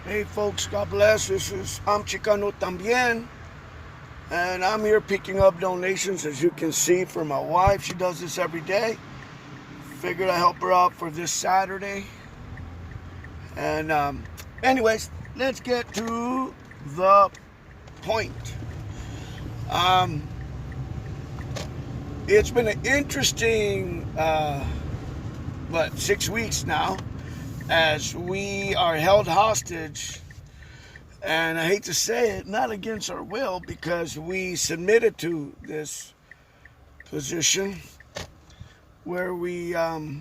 Hey folks, God bless. I'm Chicano También, and I'm here picking up donations, as you can see, for my wife. She does this every day. Figured I'd help her out for this Saturday. And anyways, let's get to the point. Um, it's been an interesting, 6 weeks now, as we are held hostage, and I hate to say it, not against our will, because we submitted to this position where we allow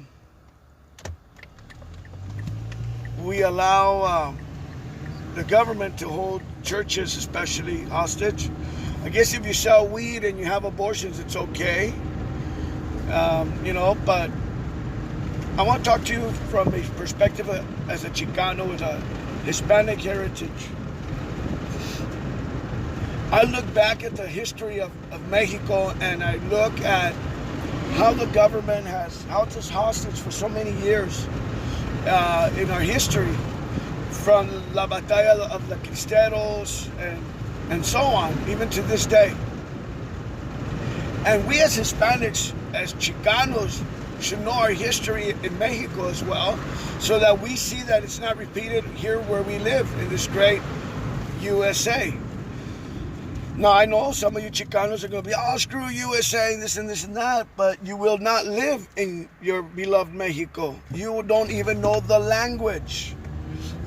the government to hold churches especially hostage. I guess if you sell weed and you have abortions, it's okay, but I want to talk to you from a perspective as a Chicano with a Hispanic heritage. I look back at the history of Mexico, and I look at how the government has held us hostage for so many years in our history, from La Batalla of the Cristeros and so on, even to this day. And we as Hispanics, as Chicanos, should know our history in Mexico as well, so that we see that it's not repeated here where we live in this great USA. Now, I know some of you Chicanos are going to be, oh, screw USA, this and this and that, but you will not live in your beloved Mexico. You don't even know the language.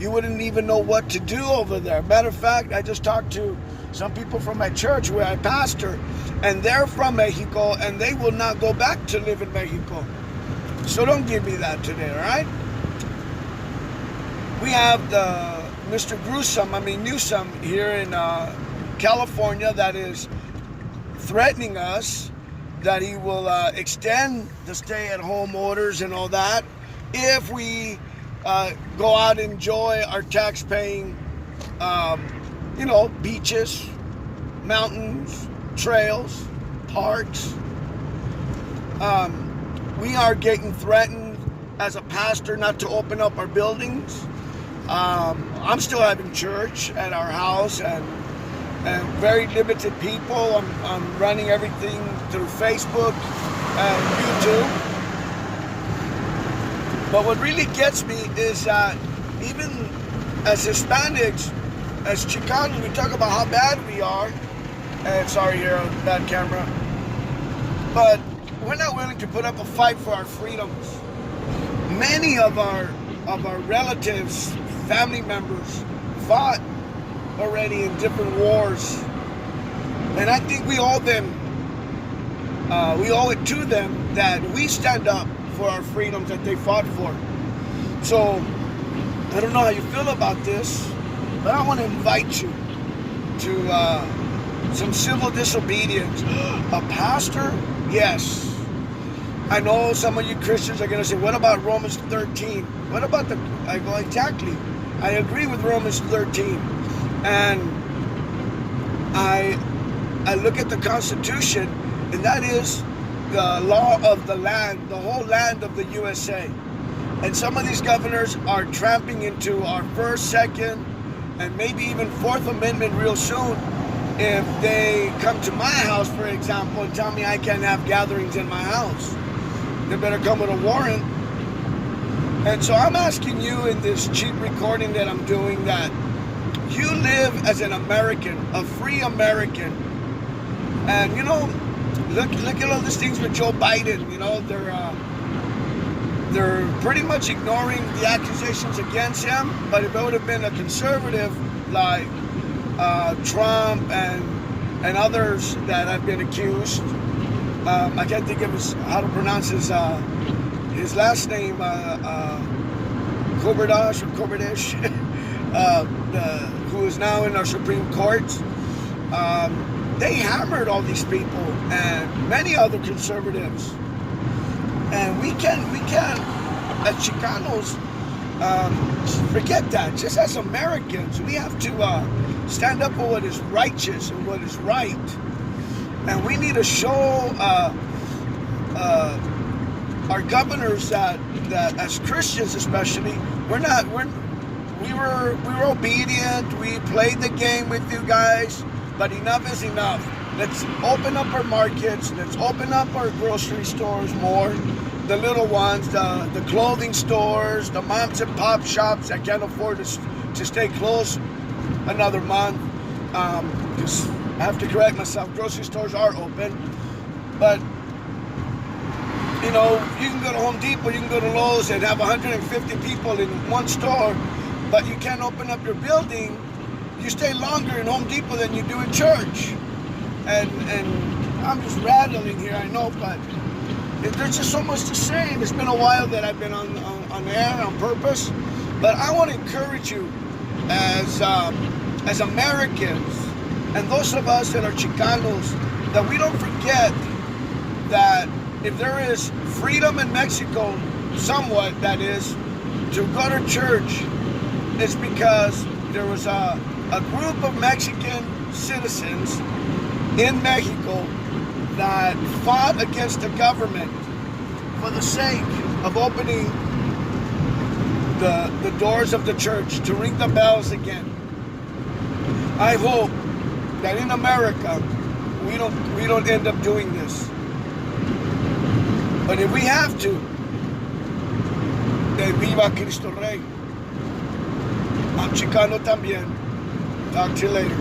You wouldn't even know what to do over there. Matter of fact, I just talked to some people from my church where I pastor, and they're from Mexico, and they will not go back to live in Mexico. So don't give me that today, all right? We have the Mr. Newsom here in California that is threatening us that he will extend the stay-at-home orders and all that if we go out and enjoy our tax-paying, beaches, mountains, trails, parks. We are getting threatened as a pastor not to open up our buildings. I'm still having church at our house, and very limited people. I'm running everything through Facebook and YouTube. But what really gets me is that even as Hispanics, as Chicanos, we talk about how bad we are. And sorry here, bad camera. But we're not willing to put up a fight for our freedoms. Many of our relatives, family members, fought already in different wars, and I think we owe it to them that we stand up for our freedoms that they fought for. So I don't know how you feel about this, but I want to invite you to some civil disobedience. A pastor? Yes. I know some of you Christians are going to say, what about Romans 13? What about I go, exactly. I agree with Romans 13. And I look at the Constitution, and that is the law of the land, the whole land of the USA. And some of these governors are tramping into our First, Second, and maybe even Fourth Amendment real soon. If they come to my house, for example, and tell me I can't have gatherings in my house, they better come with a warrant. And so I'm asking you in this cheap recording that I'm doing that you live as an American, a free American. And look at all these things with Joe Biden. They're pretty much ignoring the accusations against him. But if it would have been a conservative like Trump and others that have been accused, I can't think of how to pronounce his last name, Koberdish, who is now in our Supreme Court. They hammered all these people and many other conservatives, and we can't as Chicanos forget that. Just as Americans, we have to stand up for what is righteous and what is right, and we need to show our governors that as Christians especially, we're we were obedient. We played the game with you guys, but enough is enough. Let's open up our markets. Let's open up our grocery stores more. The little ones, the clothing stores, the moms and pop shops that can't afford to stay closed another month. Because I have to correct myself, grocery stores are open. But, you know, you can go to Home Depot, you can go to Lowe's and have 150 people in one store, but you can't open up your building. You stay longer in Home Depot than you do in church. And I'm just rattling here, I know, but there's just so much to say. And it's been a while that I've been on air on purpose. But I want to encourage you as Americans and those of us that are Chicanos, that we don't forget that if there is freedom in Mexico, somewhat that is, to go to church, it's because there was a group of Mexican citizens in Mexico that fought against the government for the sake of opening the doors of the church, to ring the bells again. I hope that in America we don't end up doing this. But if we have to, then viva Cristo Rey. I'm Chicano también. Talk to you later.